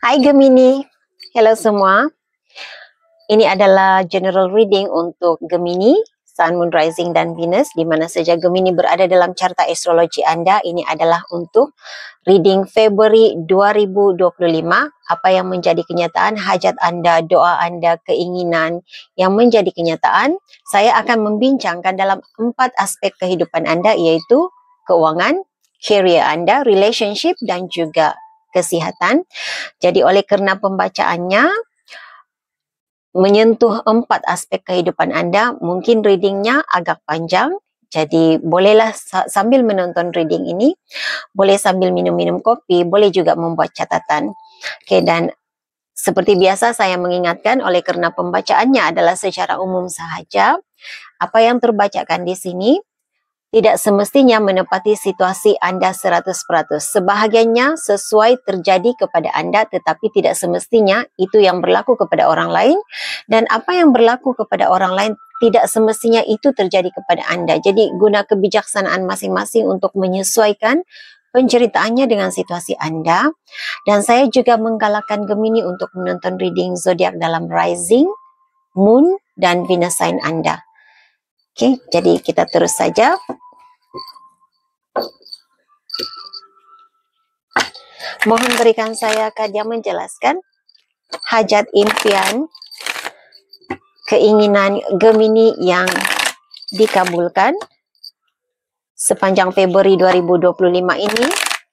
Hai Gemini, hello semua. Ini adalah general reading untuk Gemini, Sun, Moon, Rising, dan Venus. Di mana saja Gemini berada dalam carta astrologi Anda, ini adalah untuk reading Februari 2025. Apa yang menjadi kenyataan, hajat Anda, doa Anda, keinginan yang menjadi kenyataan. Saya akan membincangkan dalam 4 aspek kehidupan Anda, yaitu keuangan, career Anda, relationship, dan juga kesihatan. Jadi oleh kerana pembacaannya menyentuh 4 aspek kehidupan Anda, mungkin readingnya agak panjang. Jadi bolehlah sambil menonton reading ini, boleh sambil minum-minum kopi, boleh juga membuat catatan. Oke, dan seperti biasa saya mengingatkan oleh kerana pembacaannya adalah secara umum sahaja, apa yang terbacakan di sini tidak semestinya menepati situasi Anda 100%. Sebahagiannya sesuai terjadi kepada Anda, tetapi tidak semestinya itu yang berlaku kepada orang lain. Dan apa yang berlaku kepada orang lain tidak semestinya itu terjadi kepada Anda. Jadi guna kebijaksanaan masing-masing untuk menyesuaikan penceritaannya dengan situasi Anda. Dan saya juga menggalakkan Gemini untuk menonton reading zodiak dalam Rising, Moon, dan Venus sign Anda. Oke, jadi kita terus saja. Mohon berikan saya Kak Dia menjelaskan hajat, impian, keinginan Gemini yang dikabulkan sepanjang Februari 2025 ini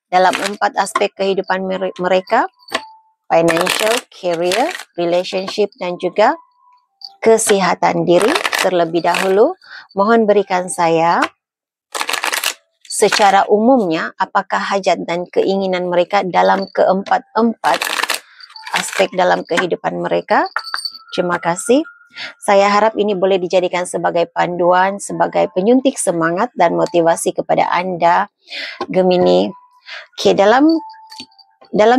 dalam 4 aspek kehidupan mereka, financial, career, relationship, dan juga kesihatan diri. Terlebih dahulu, mohon berikan saya secara umumnya apakah hajat dan keinginan mereka dalam keempat-empat aspek dalam kehidupan mereka. Terima kasih. Saya harap ini boleh dijadikan sebagai panduan, sebagai penyuntik semangat dan motivasi kepada Anda, Gemini. Oke, dalam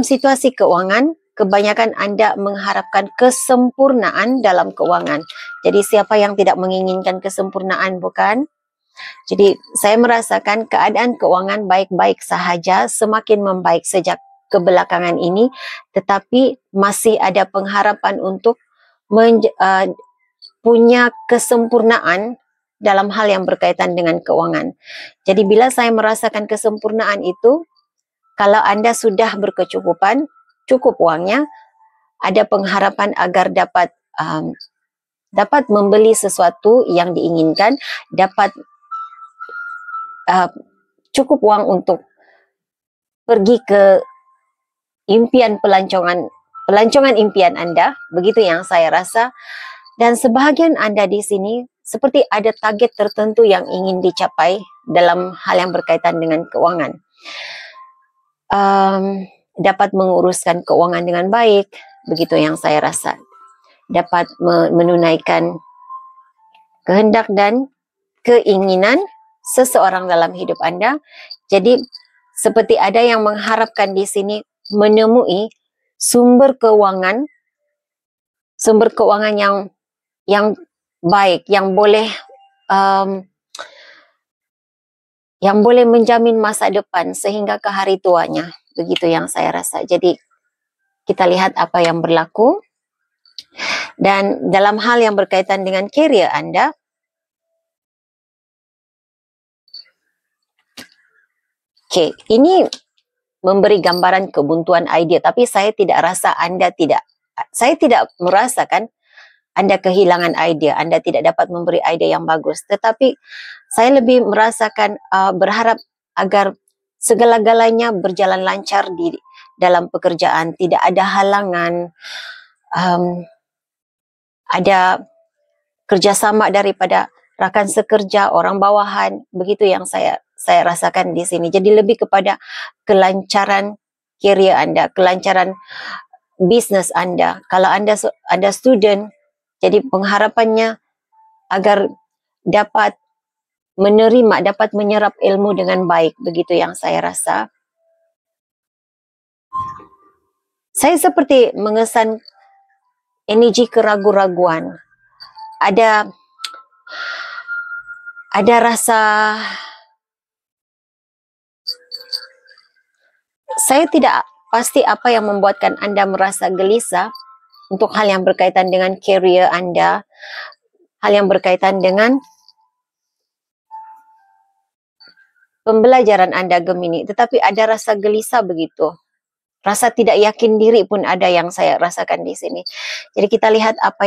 situasi keuangan, kebanyakan Anda mengharapkan kesempurnaan dalam keuangan. Jadi siapa yang tidak menginginkan kesempurnaan, bukan? Jadi saya merasakan keadaan keuangan baik-baik sahaja, semakin membaik sejak kebelakangan ini, tetapi masih ada pengharapan untuk punya kesempurnaan dalam hal yang berkaitan dengan keuangan. Jadi bila saya merasakan kesempurnaan itu, kalau Anda sudah berkecukupan, cukup uangnya, ada pengharapan agar dapat membeli sesuatu yang diinginkan, dapat cukup uang untuk pergi ke impian pelancongan impian Anda, begitu yang saya rasa. Dan sebahagian Anda di sini seperti ada target tertentu yang ingin dicapai dalam hal yang berkaitan dengan keuangan. Dapat menguruskan keuangan dengan baik, begitu yang saya rasa. Dapat menunaikan kehendak dan keinginan seseorang dalam hidup Anda. Jadi seperti ada yang mengharapkan di sini menemui sumber keuangan yang baik, yang boleh menjamin masa depan sehingga ke hari tuanya. Begitu yang saya rasa. Jadi kita lihat apa yang berlaku. Dan dalam hal yang berkaitan dengan career Anda, oke, ini memberi gambaran kebuntuan ide, tapi saya tidak merasakan Anda kehilangan ide, Anda tidak dapat memberi ide yang bagus. Tetapi saya lebih merasakan berharap agar segala-galanya berjalan lancar di dalam pekerjaan, tidak ada halangan, ada kerjasama daripada rakan sekerja, orang bawahan, begitu yang saya rasakan di sini. Jadi lebih kepada kelancaran career Anda, kelancaran bisnes Anda. Kalau Anda student, jadi pengharapannya agar dapat menerima, dapat menyerap ilmu dengan baik, begitu yang saya rasa. Saya seperti mengesan energi keraguan-raguan. Ada rasa saya tidak pasti apa yang membuatkan Anda merasa gelisah untuk hal yang berkaitan dengan career Anda, hal yang berkaitan dengan pembelajaran Anda Gemini, tetapi ada rasa gelisah begitu. Rasa tidak yakin diri pun ada yang saya rasakan di sini. Jadi kita lihat apa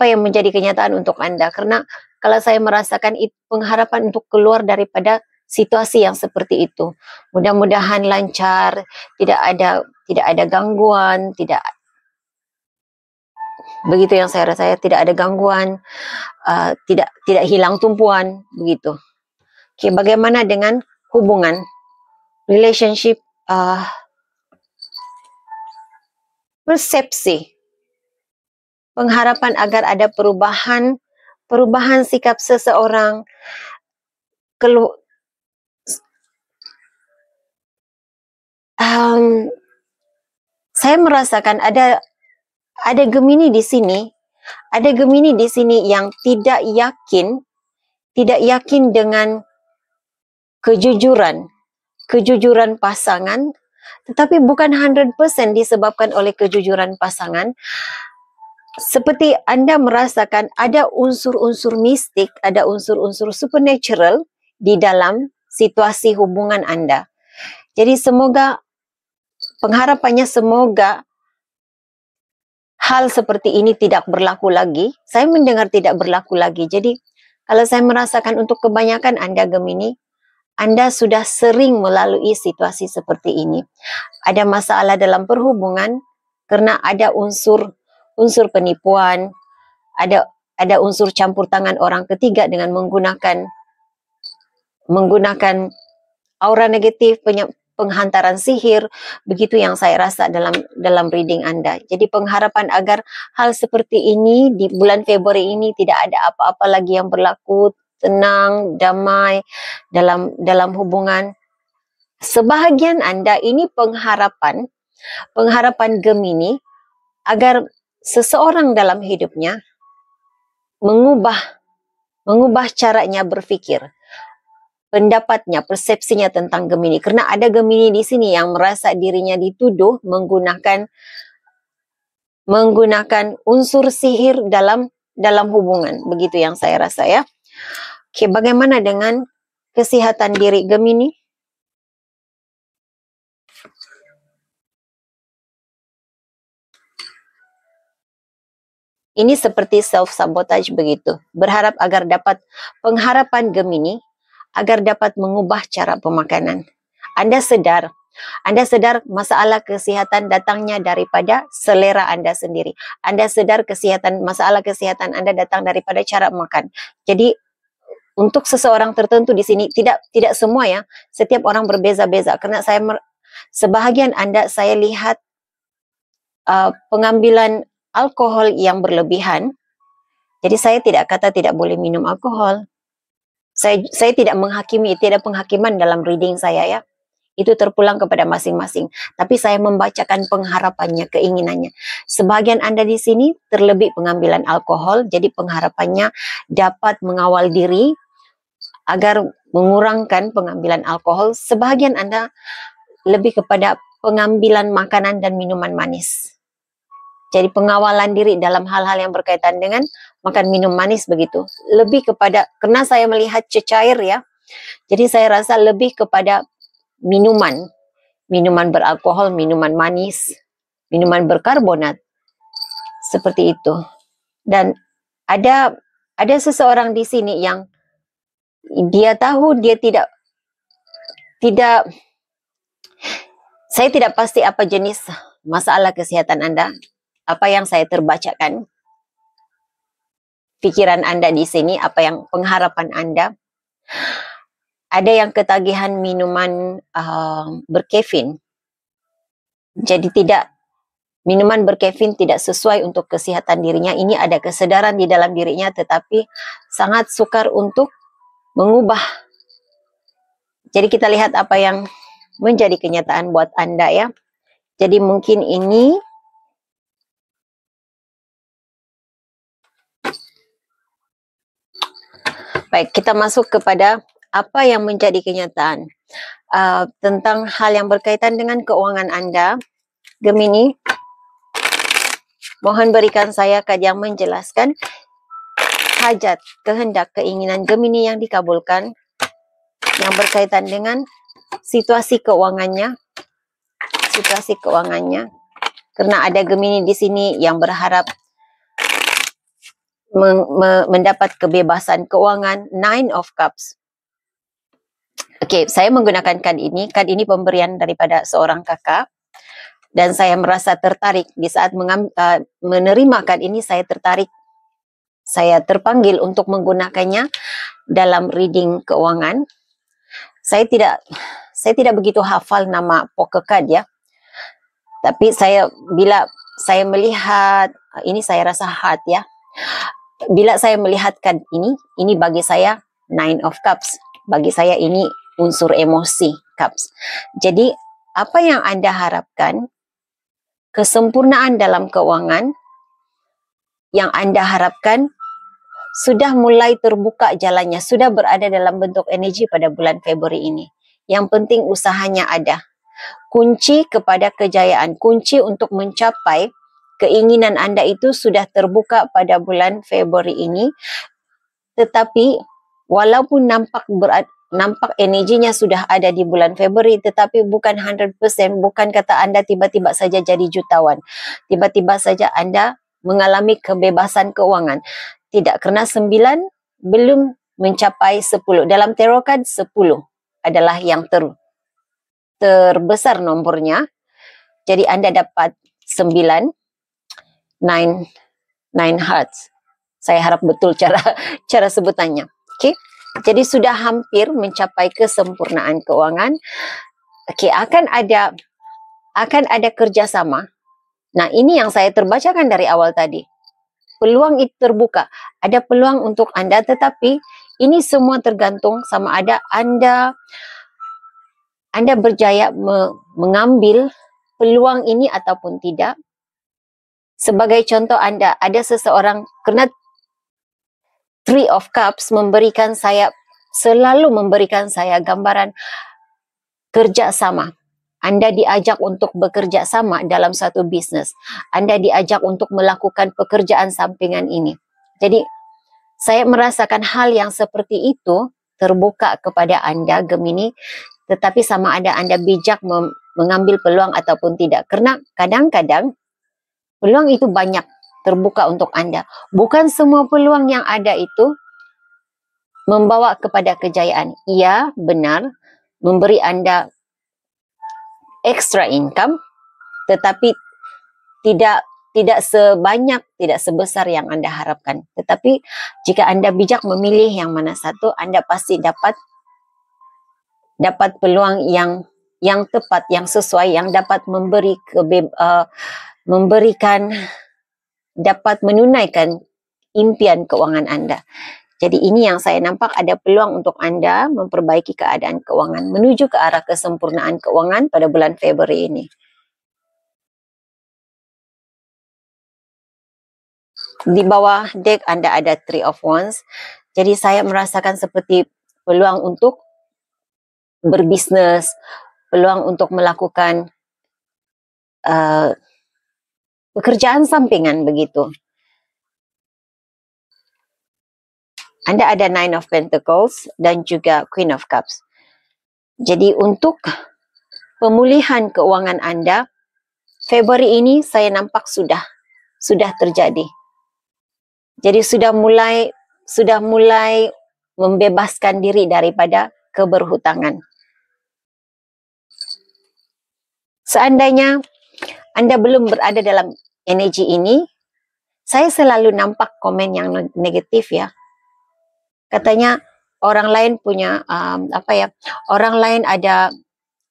yang menjadi kenyataan untuk Anda. Karena kalau saya merasakan pengharapan untuk keluar daripada situasi yang seperti itu. Mudah-mudahan lancar, tidak ada gangguan, begitu yang saya rasa, tidak ada gangguan, tidak hilang tumpuan begitu. Oke, bagaimana dengan hubungan, relationship, persepsi, pengharapan agar ada perubahan sikap seseorang, saya merasakan ada Gemini di sini, yang tidak yakin dengan kejujuran pasangan, tetapi bukan 100% disebabkan oleh kejujuran pasangan. Seperti Anda merasakan ada unsur-unsur mistik, ada unsur-unsur supernatural di dalam situasi hubungan Anda. Jadi pengharapannya semoga hal seperti ini tidak berlaku lagi. Saya mendengar tidak berlaku lagi. Jadi kalau saya merasakan untuk kebanyakan Anda Gemini, Anda sudah sering melalui situasi seperti ini. Ada masalah dalam perhubungan karena ada unsur penipuan, ada unsur campur tangan orang ketiga dengan menggunakan aura negatif, penghantaran sihir. Begitu yang saya rasa dalam reading Anda. Jadi pengharapan agar hal seperti ini di bulan Februari ini tidak ada apa-apa lagi yang berlaku, tenang, damai dalam hubungan. Sebahagian Anda ini pengharapan Gemini agar seseorang dalam hidupnya mengubah caranya berpikir, pendapatnya, persepsinya tentang Gemini. Karena ada Gemini di sini yang merasa dirinya dituduh menggunakan unsur sihir dalam hubungan. Begitu yang saya rasa ya. Oke, bagaimana dengan kesehatan diri Gemini? Ini seperti self-sabotage begitu. Berharap agar dapat pengharapan Gemini, agar dapat mengubah cara pemakanan. Anda sadar masalah kesehatan datangnya daripada selera Anda sendiri. Anda sadar masalah kesehatan Anda datang daripada cara makan. Jadi untuk seseorang tertentu di sini, tidak semua ya, setiap orang berbeza-beza. Karena sebahagian Anda saya lihat pengambilan alkohol yang berlebihan. Jadi saya tidak kata tidak boleh minum alkohol. Saya tidak menghakimi, tidak penghakiman dalam reading saya ya. Itu terpulang kepada masing-masing. Tapi saya membacakan pengharapannya, keinginannya. Sebagian Anda di sini terlebih pengambilan alkohol, jadi pengharapannya dapat mengawal diri agar mengurangkan pengambilan alkohol. Sebagian Anda lebih kepada pengambilan makanan dan minuman manis. Jadi pengawalan diri dalam hal-hal yang berkaitan dengan makan minum manis begitu. Lebih kepada, karena saya melihat cecair ya. Jadi saya rasa lebih kepada minuman beralkohol, minuman manis, minuman berkarbonat. Seperti itu. Dan ada seseorang di sini yang dia tahu dia tidak saya tidak pasti apa jenis masalah kesehatan Anda. Apa yang saya terbacakan, pikiran Anda di sini, apa yang pengharapan Anda. Ada yang ketagihan minuman berkafein. Jadi minuman berkafein tidak sesuai untuk kesehatan dirinya. Ini ada kesadaran di dalam dirinya, tetapi sangat sukar untuk mengubah. Jadi kita lihat apa yang menjadi kenyataan buat Anda ya. Jadi mungkin ini baik, kita masuk kepada apa yang menjadi kenyataan. tentang hal yang berkaitan dengan keuangan anda, Gemini, mohon berikan saya kad yang menjelaskan hajat, kehendak, keinginan Gemini yang dikabulkan yang berkaitan dengan situasi keuangannya. Karena ada Gemini di sini yang berharap mendapat kebebasan keuangan, Nine of Cups. Okey, saya menggunakan kad ini. Kad ini pemberian daripada seorang kakak. Dan saya merasa tertarik di saat menerima kad ini, saya tertarik. Saya terpanggil untuk menggunakannya dalam reading keuangan. Saya tidak begitu hafal nama poker card ya. Tapi bila saya melihat, ini saya rasa heart ya. Bila saya melihat kad ini bagi saya Nine of Cups. Bagi saya ini unsur emosi, Cups. Jadi, apa yang anda harapkan, kesempurnaan dalam keuangan yang anda harapkan sudah mulai terbuka jalannya, sudah berada dalam bentuk energi pada bulan Februari ini. Yang penting usahanya ada. Kunci kepada kejayaan, kunci untuk mencapai keinginan anda itu sudah terbuka pada bulan Februari ini. Tetapi walaupun nampak energinya sudah ada di bulan Februari, tetapi bukan 100%, bukan kata anda tiba-tiba saja jadi jutawan. Tiba-tiba saja anda mengalami kebebasan keuangan. Tidak, kerana 9 belum mencapai 10. Dalam tarot card 10 adalah yang terbesar nombornya. Jadi anda dapat 9, 9 hearts. Saya harap betul cara sebutannya. Okey. Jadi sudah hampir mencapai kesempurnaan keuangan. Okey, akan ada kerjasama. Nah, ini yang saya terbacakan dari awal tadi. Peluang itu terbuka. Ada peluang untuk anda, tetapi ini semua tergantung sama ada anda berjaya mengambil peluang ini ataupun tidak. Sebagai contoh, anda ada seseorang, kerana Three of Cups selalu memberikan saya gambaran kerjasama. Anda diajak untuk bekerja sama dalam satu bisnes. Anda diajak untuk melakukan pekerjaan sampingan ini. Jadi, saya merasakan hal yang seperti itu terbuka kepada anda, Gemini. Tetapi sama ada anda bijak mengambil peluang ataupun tidak. Kerana kadang-kadang peluang itu banyak terbuka untuk anda. Bukan semua peluang yang ada itu membawa kepada kejayaan. Ia benar memberi anda extra income, tetapi tidak sebanyak, tidak sebesar yang anda harapkan. Tetapi jika anda bijak memilih yang mana satu, anda pasti dapat peluang yang tepat, yang sesuai, yang dapat dapat menunaikan impian keuangan anda. Jadi ini yang saya nampak, ada peluang untuk anda memperbaiki keadaan keuangan menuju ke arah kesempurnaan keuangan pada bulan Februari ini. Di bawah deck anda ada Three of Wands. Jadi saya merasakan seperti peluang untuk berbisnes, peluang untuk melakukan pekerjaan sampingan begitu. Anda ada Nine of Pentacles dan juga Queen of Cups. Jadi untuk pemulihan keuangan anda, Februari ini saya nampak sudah terjadi. Jadi sudah mulai membebaskan diri daripada keberhutangan. Seandainya anda belum berada dalam energi ini, saya selalu nampak komen yang negatif ya. Katanya orang lain punya orang lain ada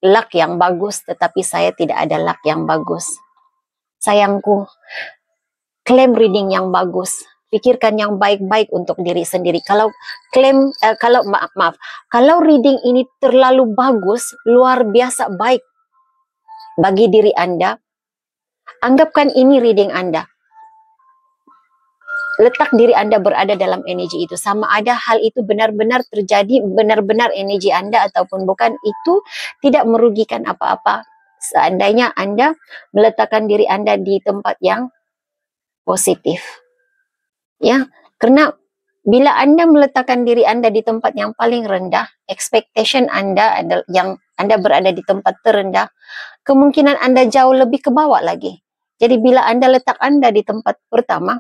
luck yang bagus, tetapi saya tidak ada luck yang bagus. Sayangku, klaim reading yang bagus. Pikirkan yang baik-baik untuk diri sendiri. Kalau reading ini terlalu bagus, luar biasa baik bagi diri anda, anggapkan ini reading anda. letak diri Anda berada dalam energi itu. Sama ada hal itu benar-benar terjadi, benar-benar energi Anda ataupun bukan, itu tidak merugikan apa-apa. Seandainya Anda meletakkan diri Anda di tempat yang positif. Ya, karena bila Anda meletakkan diri Anda di tempat yang paling rendah, expectation Anda adalah yang Anda berada di tempat terendah, kemungkinan Anda jauh lebih ke bawah lagi. Jadi bila Anda letak Anda di tempat pertama,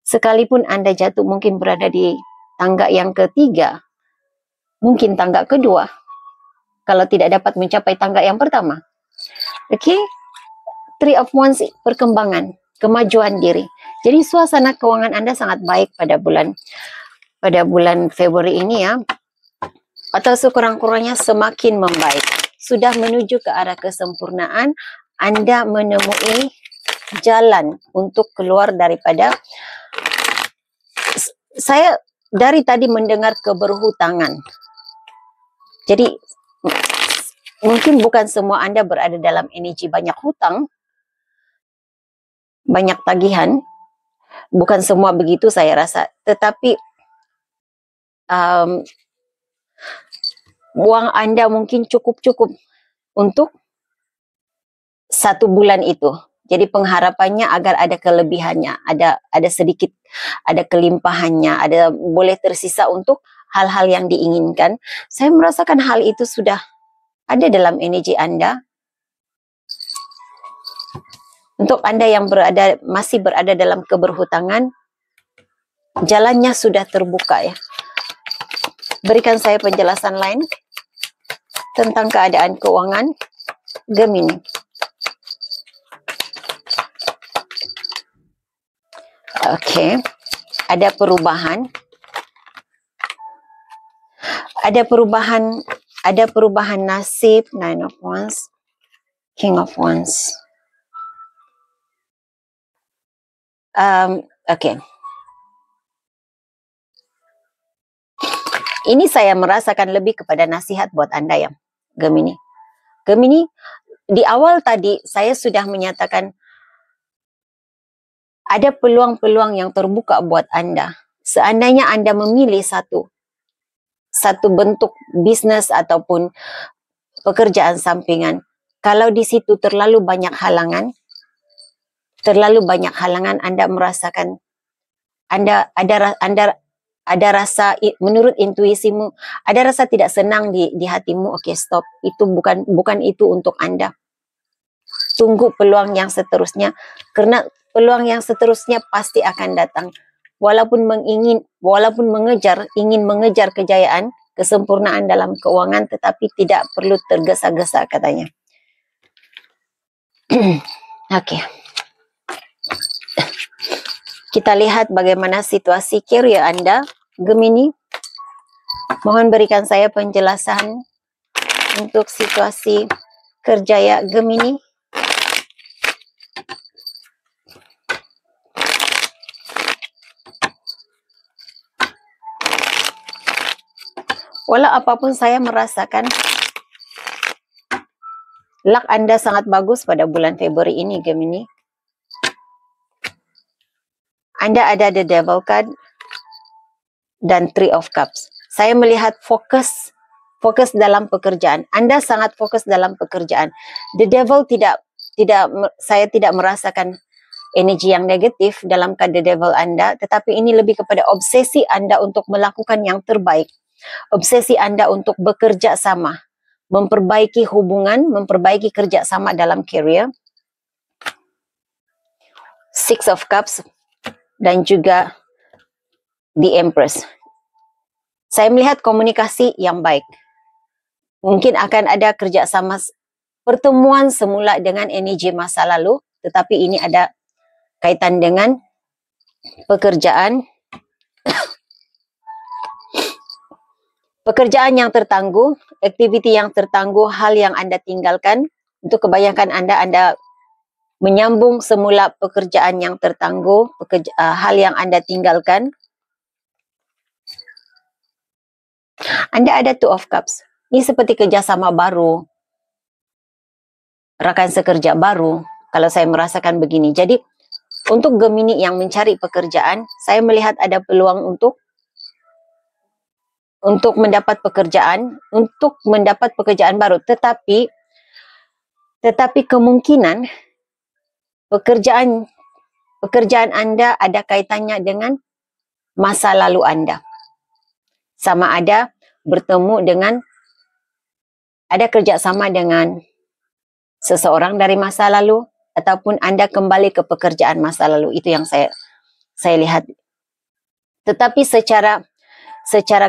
sekalipun Anda jatuh mungkin berada di tangga yang ketiga, mungkin tangga kedua, kalau tidak dapat mencapai tangga yang pertama. Okay? Three of Wands, perkembangan, kemajuan diri. Jadi suasana keuangan Anda sangat baik pada bulan Februari ini ya. Atau sekurang-kurangnya semakin membaik. Sudah menuju ke arah kesempurnaan, Anda menemui jalan untuk keluar daripada, saya dari tadi mendengar keberhutangan. Jadi mungkin bukan semua Anda berada dalam energi banyak hutang, banyak tagihan. Bukan semua begitu saya rasa. Tetapi uang Anda mungkin cukup-cukup untuk 1 bulan itu. Jadi pengharapannya agar ada kelebihannya, ada sedikit, ada kelimpahannya, ada boleh tersisa untuk hal-hal yang diinginkan. Saya merasakan hal itu sudah ada dalam energi Anda. Untuk Anda yang masih berada dalam keberhutangan, jalannya sudah terbuka ya. Berikan saya penjelasan lain tentang keadaan keuangan Gemini. Oke, ada perubahan. Ada perubahan nasib. Nine of Wands, King of Wands. Oke. Ini saya merasakan lebih kepada nasihat buat Anda ya, Gemini. Gemini, di awal tadi saya sudah menyatakan ada peluang-peluang yang terbuka buat Anda. Seandainya Anda memilih satu bentuk bisnis ataupun pekerjaan sampingan, kalau di situ terlalu banyak halangan, Anda merasakan Anda ada rasa, menurut intuisimu, ada rasa tidak senang di hatimu. Oke, stop. Itu bukan itu untuk Anda. Tunggu peluang yang seterusnya, karena peluang yang seterusnya pasti akan datang. Walaupun ingin mengejar kejayaan, kesempurnaan dalam keuangan, tetapi tidak perlu tergesa-gesa katanya. Oke. Kita lihat bagaimana situasi career Anda, Gemini. Mohon berikan saya penjelasan untuk situasi kerja ya, Gemini. Walau apapun saya merasakan luck Anda sangat bagus pada bulan Februari ini, Gemini. Anda ada The Devil card dan Three of Cups. Saya melihat fokus dalam pekerjaan. Anda sangat fokus dalam pekerjaan. The Devil saya tidak merasakan energi yang negatif dalam card The Devil Anda, tetapi ini lebih kepada obsesi Anda untuk melakukan yang terbaik. Obsesi Anda untuk bekerja sama, memperbaiki hubungan, memperbaiki kerjasama dalam career. Six of Cups dan juga The Empress. Saya melihat komunikasi yang baik. Mungkin akan ada kerjasama, pertemuan semula dengan energi masa lalu, tetapi ini ada kaitan dengan pekerjaan. Pekerjaan yang tertangguh, aktiviti yang tertangguh, hal yang Anda tinggalkan. Untuk kebanyakan Anda menyambung semula pekerjaan yang tertangguh, hal yang Anda tinggalkan. Anda ada Two of Cups. Ini seperti kerjasama baru, rekan sekerja baru, kalau saya merasakan begini. Jadi untuk Gemini yang mencari pekerjaan, saya melihat ada peluang untuk mendapat pekerjaan baru, tetapi kemungkinan pekerjaan Anda ada kaitannya dengan masa lalu Anda. Sama ada bertemu dengan, ada kerjasama dengan seseorang dari masa lalu, ataupun Anda kembali ke pekerjaan masa lalu. Itu yang saya lihat. Tetapi secara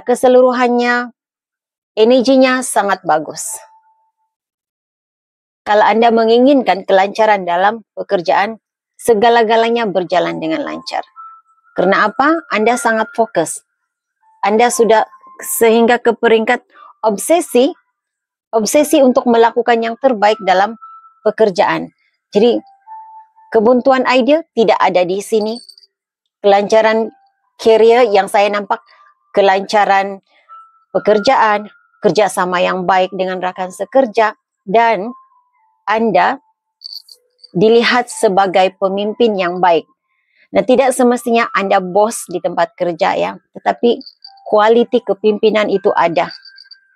keseluruhannya, energinya sangat bagus. Kalau Anda menginginkan kelancaran dalam pekerjaan, segala-galanya berjalan dengan lancar. Karena apa? Anda sangat fokus. Anda sudah sehingga ke peringkat obsesi untuk melakukan yang terbaik dalam pekerjaan. Jadi kebuntuan ide tidak ada di sini. Kelancaran career yang saya nampak, kelancaran pekerjaan, kerjasama yang baik dengan rakan sekerja, dan Anda dilihat sebagai pemimpin yang baik. Nah, tidak semestinya Anda bos di tempat kerja ya, tetapi kualiti kepimpinan itu ada.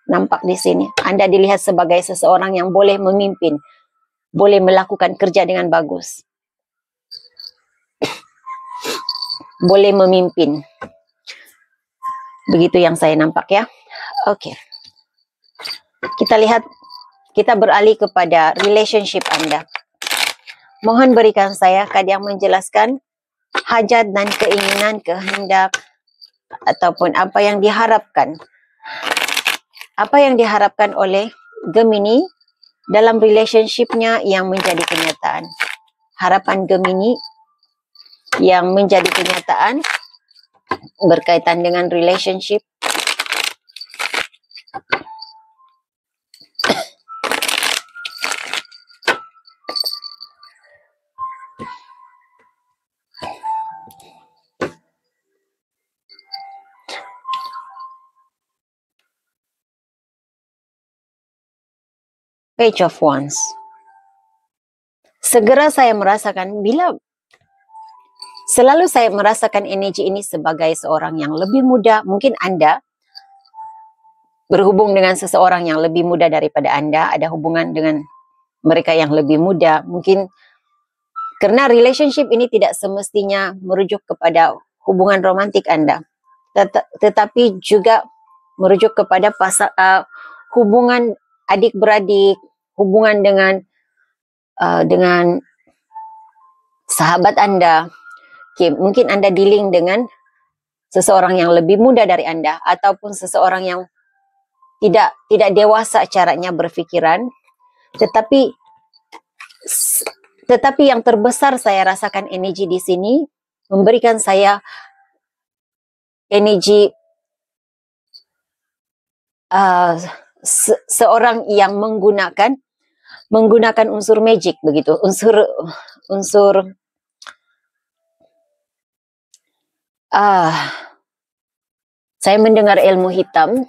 Nampak di sini. Anda dilihat sebagai seseorang yang boleh memimpin, boleh melakukan kerja dengan bagus. Boleh memimpin. Begitu yang saya nampak ya. Oke. Kita lihat, kita beralih kepada relationship Anda. Mohon berikan saya kad yang menjelaskan hajat dan keinginan, kehendak, ataupun apa yang diharapkan. Apa yang diharapkan oleh Gemini dalam relationship-nya yang menjadi kenyataan. Harapan Gemini yang menjadi kenyataan berkaitan dengan relationship. Page of Wands. Segera saya merasakan, selalu saya merasakan energi ini sebagai seorang yang lebih muda. Mungkin Anda berhubung dengan seseorang yang lebih muda daripada Anda, ada hubungan dengan mereka yang lebih muda. Mungkin karena relationship ini tidak semestinya merujuk kepada hubungan romantik Anda, tetapi juga merujuk kepada hubungan adik-beradik, hubungan dengan sahabat Anda. Mungkin Anda dealing dengan seseorang yang lebih muda dari Anda, ataupun seseorang yang tidak dewasa caranya berpikiran, tetapi yang terbesar saya rasakan energi di sini memberikan saya energi seorang yang menggunakan unsur magic, begitu, unsur saya mendengar ilmu hitam.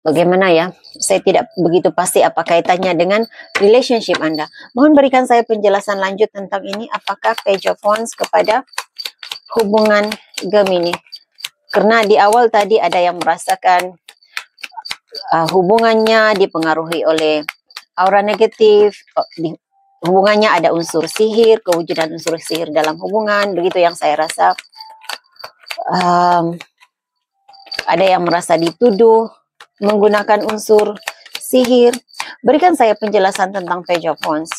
Bagaimana ya? Saya tidak begitu pasti apa kaitannya dengan relationship Anda. Mohon berikan saya penjelasan lanjut tentang ini. Apakah Page of Wands kepada hubungan Gemini? Karena di awal tadi ada yang merasakan hubungannya dipengaruhi oleh aura negatif. Hubungannya ada unsur sihir, kewujudan unsur sihir dalam hubungan. Begitu yang saya rasa. Ada yang merasa dituduh menggunakan unsur sihir. Berikan saya penjelasan tentang Page of Wands.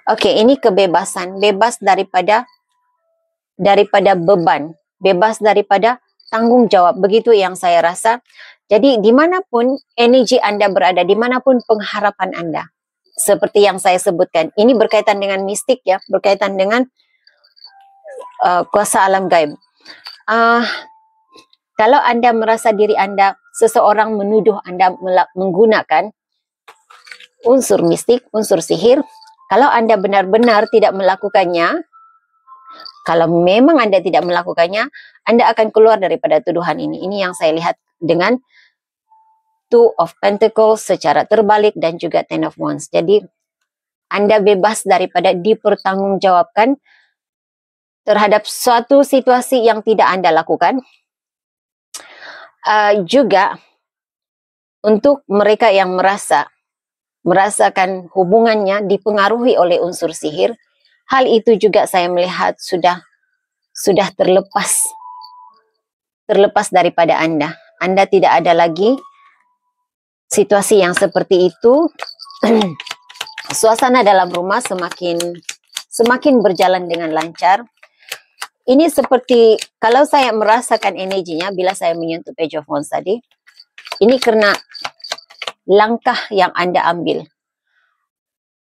Oke, ini kebebasan, bebas daripada beban, bebas daripada tanggung jawab. Begitu yang saya rasa. Jadi dimanapun energi Anda berada, dimanapun pengharapan Anda, seperti yang saya sebutkan, ini berkaitan dengan mistik ya, berkaitan dengan kuasa alam gaib. Kalau Anda merasa diri Anda, seseorang menuduh Anda menggunakan unsur mistik, unsur sihir, kalau Anda benar-benar tidak melakukannya, kalau memang Anda tidak melakukannya, Anda akan keluar daripada tuduhan ini. Ini yang saya lihat dengan Two of Pentacles secara terbalik dan juga Ten of Wands. Jadi Anda bebas daripada dipertanggungjawabkan terhadap suatu situasi yang tidak Anda lakukan. Juga untuk mereka yang merasakan hubungannya dipengaruhi oleh unsur sihir, hal itu juga saya melihat sudah terlepas daripada Anda. Anda tidak ada lagi situasi yang seperti itu. Suasana dalam rumah semakin berjalan dengan lancar. Ini seperti, kalau saya merasakan energinya bila saya menyentuh Page of Wands tadi, ini karena langkah yang Anda ambil.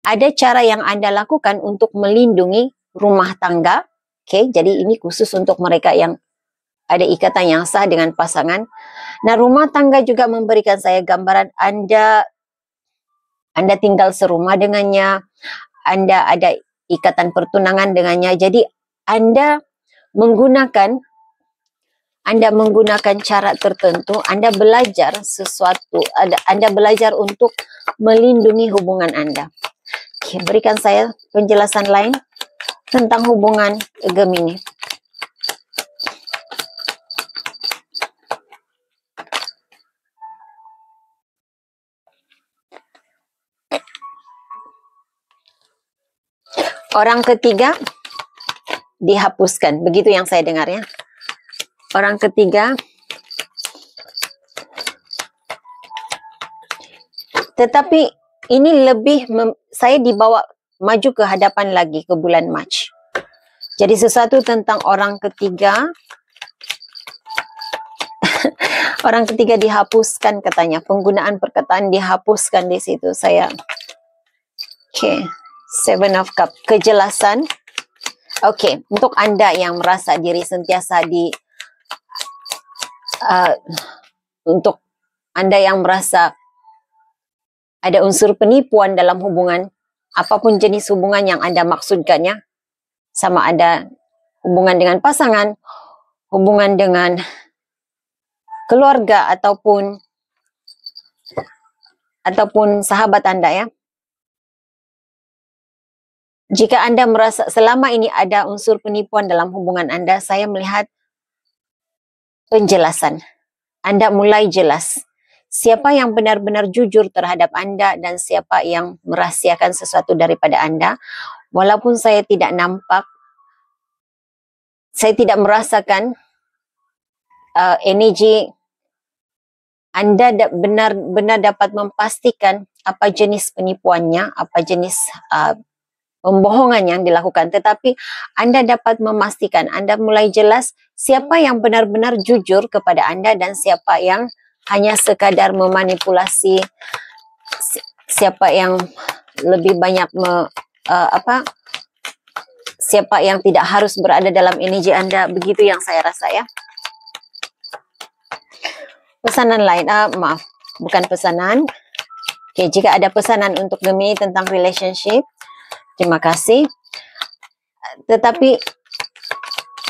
Ada cara yang Anda lakukan untuk melindungi rumah tangga. Oke, jadi ini khusus untuk mereka yang ada ikatan yang sah dengan pasangan. Nah, rumah tangga juga memberikan saya gambaran Anda tinggal serumah dengannya, Anda ada ikatan pertunangan dengannya. Jadi Anda menggunakan cara tertentu, Anda belajar sesuatu, Anda belajar untuk melindungi hubungan Anda. Oke, berikan saya penjelasan lain tentang hubungan Gemini. Orang ketiga dihapuskan, begitu yang saya dengar ya. Orang ketiga, tetapi ini lebih saya dibawa maju ke hadapan lagi ke bulan Mac. Jadi sesuatu tentang orang ketiga, orang ketiga dihapuskan katanya. Penggunaan perkataan dihapuskan di situ saya. Oke, Seven of Cups, kejelasan. Oke, untuk Anda yang merasa diri sentiasa untuk Anda yang merasa ada unsur penipuan dalam hubungan, apapun jenis hubungan yang Anda maksudkannya, sama ada hubungan dengan pasangan, hubungan dengan keluarga, ataupun sahabat Anda ya. Jika Anda merasa selama ini ada unsur penipuan dalam hubungan Anda, saya melihat penjelasan. Anda mulai jelas siapa yang benar-benar jujur terhadap Anda dan siapa yang merahasiakan sesuatu daripada Anda. Walaupun saya tidak nampak, saya tidak merasakan energi Anda benar-benar dapat memastikan apa jenis penipuannya, apa jenis pembohongan yang dilakukan, tetapi Anda dapat memastikan, Anda mulai jelas siapa yang benar-benar jujur kepada Anda dan siapa yang hanya sekadar memanipulasi, siapa yang lebih banyak siapa yang tidak harus berada dalam energi Anda. Begitu yang saya rasa ya. Pesanan lain, maaf, bukan pesanan. Oke, jika ada pesanan untuk Gemini tentang relationship, terima kasih. Tetapi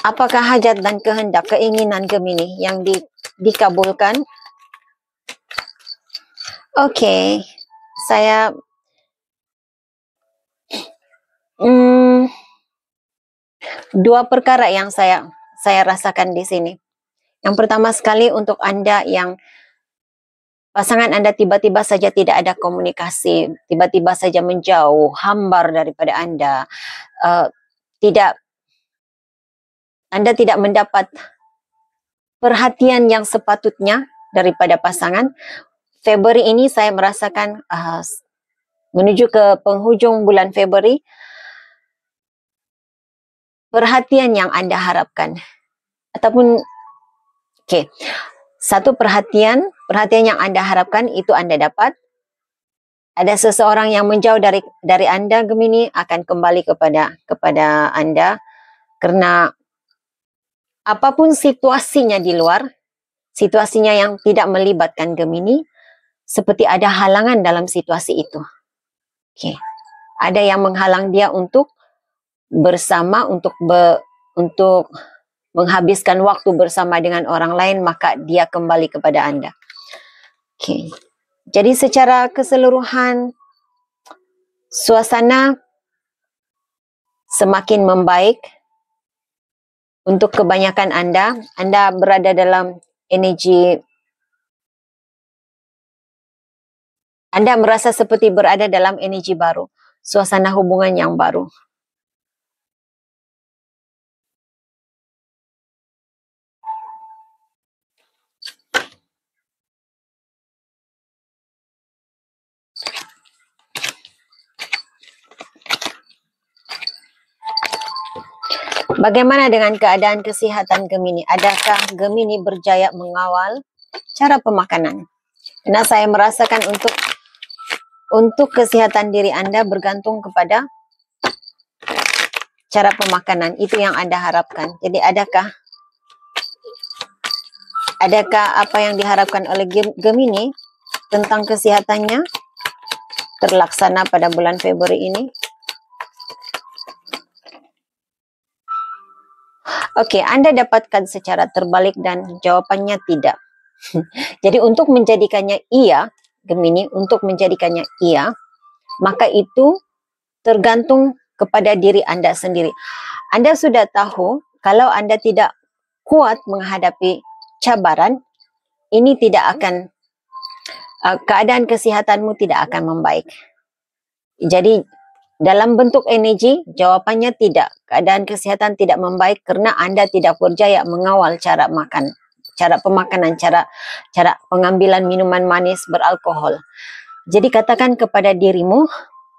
apakah hajat dan kehendak, keinginan Gemini yang dikabulkan? Oke, saya dua perkara yang saya rasakan di sini. Yang pertama sekali untuk Anda yang pasangan Anda tiba-tiba saja tidak ada komunikasi, tiba-tiba saja menjauh, hambar daripada Anda, Anda tidak mendapat perhatian yang sepatutnya daripada pasangan. Februari ini saya merasakan menuju ke penghujung bulan Februari, perhatian yang Anda harapkan ataupun satu perhatian yang Anda harapkan itu Anda dapat. Ada seseorang yang menjauh dari Anda Gemini akan kembali kepada Anda, karena apapun situasinya di luar, situasinya yang tidak melibatkan Gemini, seperti ada halangan dalam situasi itu. Ada yang menghalang dia untuk bersama, untuk menghabiskan waktu bersama dengan orang lain, maka dia kembali kepada Anda. Okay. Jadi secara keseluruhan suasana semakin membaik untuk kebanyakan anda. Anda berada dalam energi, anda merasa seperti berada dalam energi baru, suasana hubungan yang baru. Bagaimana dengan keadaan kesihatan Gemini? Adakah Gemini berjaya mengawal cara pemakanan? Nah, saya merasakan untuk kesihatan diri anda bergantung kepada cara pemakanan. Itu yang anda harapkan. Jadi adakah apa yang diharapkan oleh Gemini tentang kesehatannya terlaksana pada bulan Februari ini? Oke, Anda dapatkan secara terbalik dan jawabannya tidak. Jadi untuk menjadikannya iya, Gemini, untuk menjadikannya iya, maka itu tergantung kepada diri Anda sendiri. Anda sudah tahu kalau Anda tidak kuat menghadapi cabaran, ini tidak akan, keadaan kesehatanmu tidak akan membaik. Jadi dalam bentuk energi, jawabannya tidak. Keadaan kesehatan tidak membaik karena Anda tidak berjaya mengawal cara makan, cara pemakanan, cara pengambilan minuman manis beralkohol. Jadi katakan kepada dirimu,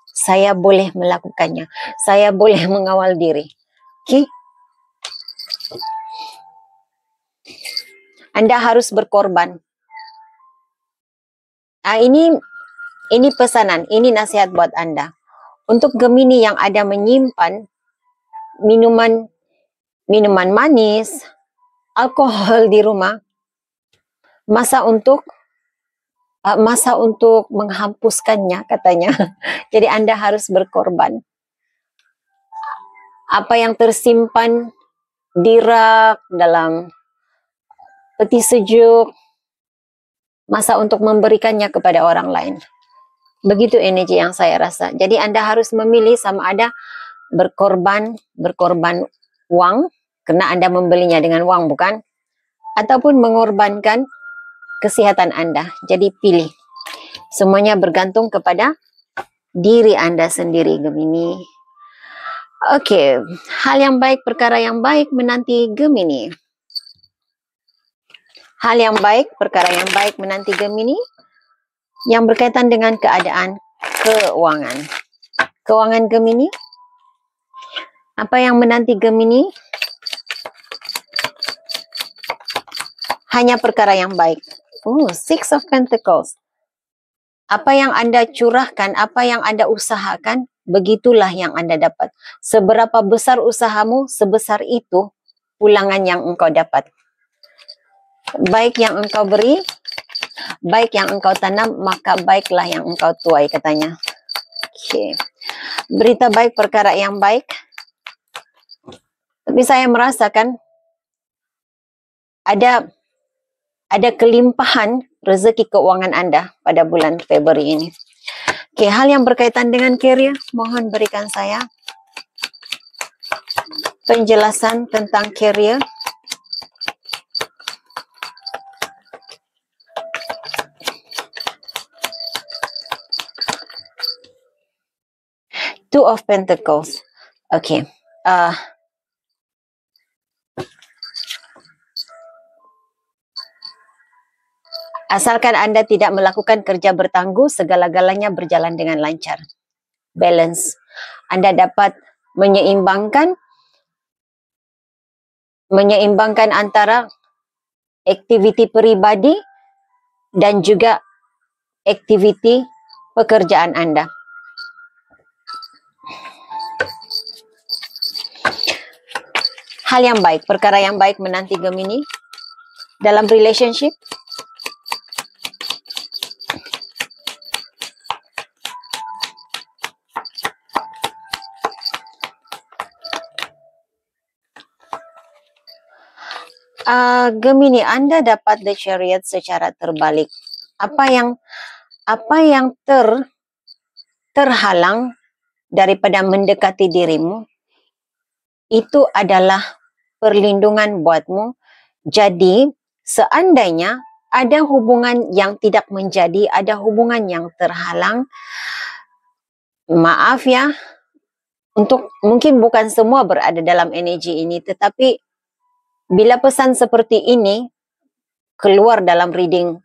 saya boleh melakukannya. Saya boleh mengawal diri. Oke? Anda harus berkorban. Ini pesanan, ini nasihat buat Anda. Untuk Gemini yang ada menyimpan minuman manis, alkohol di rumah, masa untuk menghapuskannya katanya. Jadi Anda harus berkorban. Apa yang tersimpan di rak dalam peti sejuk, masa untuk memberikannya kepada orang lain. Begitu energi yang saya rasa. Jadi Anda harus memilih sama ada berkorban uang, karena Anda membelinya dengan uang bukan? Ataupun mengorbankan kesehatan Anda. Jadi pilih. Semuanya bergantung kepada diri Anda sendiri, Gemini. Oke, hal yang baik, perkara yang baik menanti Gemini. Hal yang baik, perkara yang baik menanti Gemini yang berkaitan dengan keadaan keuangan. Keuangan Gemini, apa yang menanti Gemini? Hanya perkara yang baik. Six of Pentacles. Apa yang Anda curahkan, apa yang Anda usahakan, begitulah yang Anda dapat. Seberapa besar usahamu, sebesar itu pulangan yang engkau dapat. Baik yang engkau beri, baik yang engkau tanam, maka baiklah yang engkau tuai, katanya. Oke. Berita baik, perkara yang baik. Tapi saya merasakan ada kelimpahan rezeki keuangan Anda pada bulan Februari ini. Oke, hal yang berkaitan dengan career, mohon berikan saya penjelasan tentang career. Two of Pentacles. Oke. Asalkan Anda tidak melakukan kerja bertangguh, segala-galanya berjalan dengan lancar. Balance. Anda dapat menyeimbangkan antara aktiviti pribadi dan juga aktiviti pekerjaan Anda. Hal yang baik, perkara yang baik menanti Gemini dalam relationship. Gemini, Anda dapat The Chariot secara terbalik. apa yang terhalang daripada mendekati dirimu, itu adalah perlindungan buatmu. Jadi, seandainya ada hubungan yang tidak menjadi, ada hubungan yang terhalang, maaf ya, untuk mungkin bukan semua berada dalam energi ini, tetapi bila pesan seperti ini keluar dalam reading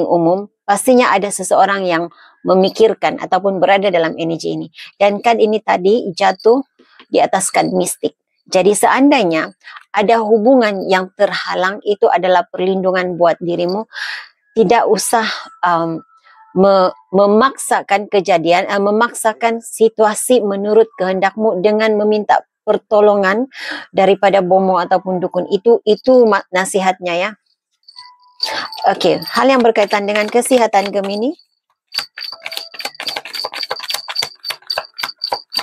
umum, pastinya ada seseorang yang memikirkan ataupun berada dalam energi ini. Dan kad ini tadi jatuh di atas kad mistik. Jadi seandainya ada hubungan yang terhalang, itu adalah perlindungan buat dirimu. Tidak usah memaksakan kejadian, memaksakan situasi menurut kehendakmu dengan meminta pertolongan daripada bomo ataupun dukun. Itu nasihatnya ya. Okey, hal yang berkaitan dengan kesihatan Gemini.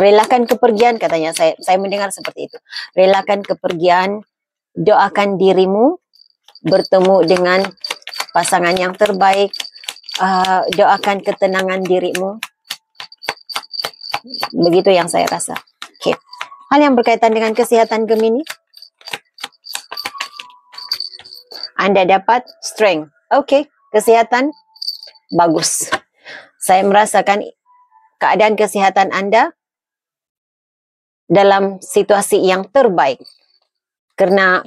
Relakan kepergian, katanya. Saya mendengar seperti itu. Relakan kepergian, doakan dirimu bertemu dengan pasangan yang terbaik, doakan ketenangan dirimu. Begitu yang saya rasa. Okey. Hal yang berkaitan dengan kesihatan Gemini. Anda dapat strength. Okey, kesihatan bagus. Saya merasakan keadaan kesihatan Anda dalam situasi yang terbaik. Karena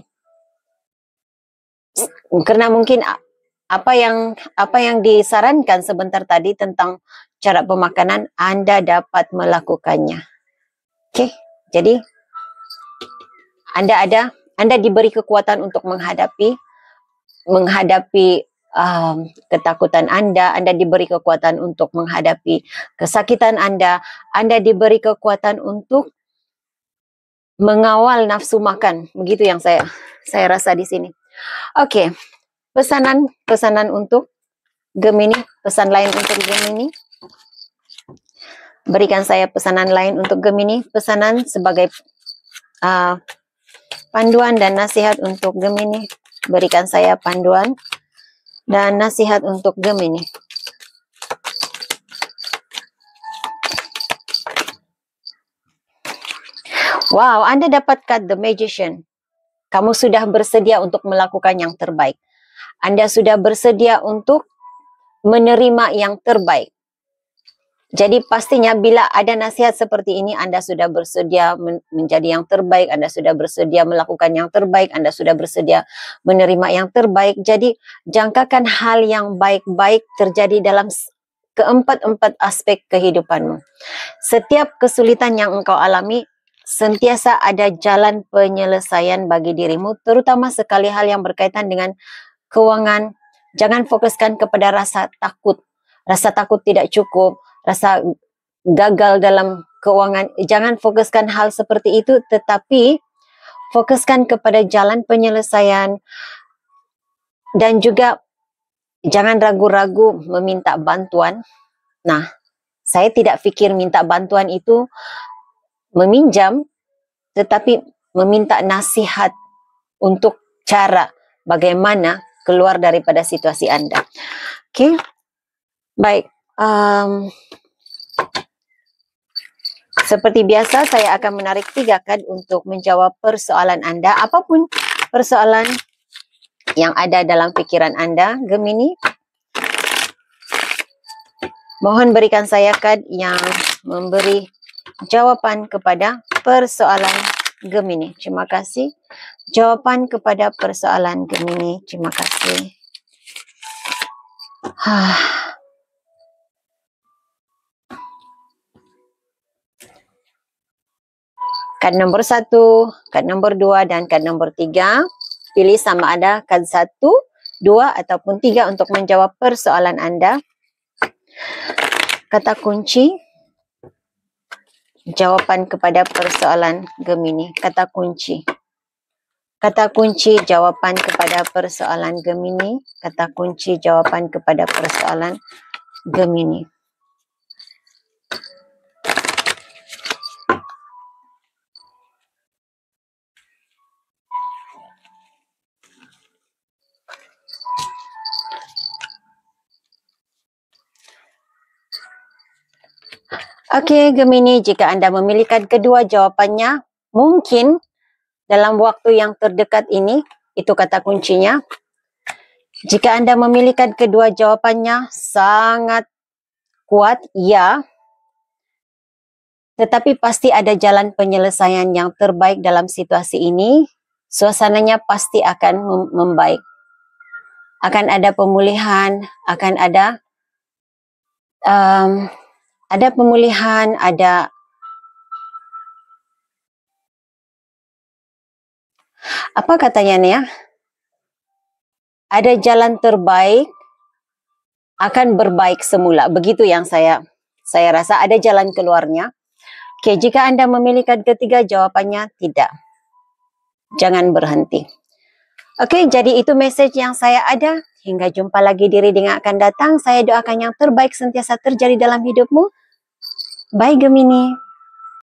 mungkin apa yang disarankan sebentar tadi tentang cara pemakanan, Anda dapat melakukannya. Okey, jadi Anda diberi kekuatan untuk menghadapi ketakutan Anda diberi kekuatan untuk menghadapi kesakitan Anda diberi kekuatan untuk mengawal nafsu makan. Begitu yang saya rasa di sini. Okey, pesanan untuk Gemini, pesan lain untuk Gemini. Berikan saya pesanan lain untuk Gemini, pesanan sebagai panduan dan nasihat untuk Gemini. Berikan saya panduan dan nasihat untuk Gemini. Wow, Anda dapatkan The Magician. Kamu sudah bersedia untuk melakukan yang terbaik. Anda sudah bersedia untuk menerima yang terbaik. Jadi pastinya bila ada nasihat seperti ini, Anda sudah bersedia menjadi yang terbaik, Anda sudah bersedia melakukan yang terbaik, Anda sudah bersedia menerima yang terbaik. Jadi jangkakan hal yang baik-baik terjadi dalam keempat-empat aspek kehidupanmu. Setiap kesulitan yang engkau alami, sentiasa ada jalan penyelesaian bagi dirimu, terutama sekali hal yang berkaitan dengan keuangan. Jangan fokuskan kepada rasa takut tidak cukup, rasa gagal dalam keuangan. Jangan fokuskan hal seperti itu, tetapi fokuskan kepada jalan penyelesaian. Dan juga jangan ragu-ragu meminta bantuan. Nah, saya tidak fikir minta bantuan itu meminjam, tetapi meminta nasihat untuk cara bagaimana keluar daripada situasi Anda. Okey, baik. Seperti biasa, saya akan menarik 3 kad untuk menjawab persoalan Anda. Apapun persoalan yang ada dalam pikiran Anda, Gemini, mohon berikan saya kad yang memberi jawapan kepada persoalan Gemini. Terima kasih. Jawapan kepada persoalan Gemini. Terima kasih. Kad nombor 1, kad nombor 2 dan kad nombor 3. Pilih sama ada kad 1, 2 ataupun 3 untuk menjawab persoalan Anda. Kata kunci jawapan kepada persoalan Gemini. Kata kunci. Kata kunci jawapan kepada persoalan Gemini. Kata kunci jawapan kepada persoalan Gemini. Okey, Gemini, jika anda memilihkan kedua jawapannya, mungkin dalam waktu yang terdekat ini, itu kata kuncinya. Jika anda memilihkan kedua jawapannya, sangat kuat, ya. Tetapi pasti ada jalan penyelesaian yang terbaik dalam situasi ini. Suasananya pasti akan membaik. Akan ada pemulihan, akan ada pemulihan, ada apa katanya nih ya? Ada jalan terbaik, akan berbaik semula. Begitu yang saya rasa, ada jalan keluarnya. Okey, jika anda memilihkan ketiga, jawapannya tidak. Jangan berhenti. Okey, jadi itu mesej yang saya ada. Hingga jumpa lagi di reading yang akan datang. Saya doakan yang terbaik sentiasa terjadi dalam hidupmu. Bye Gemini.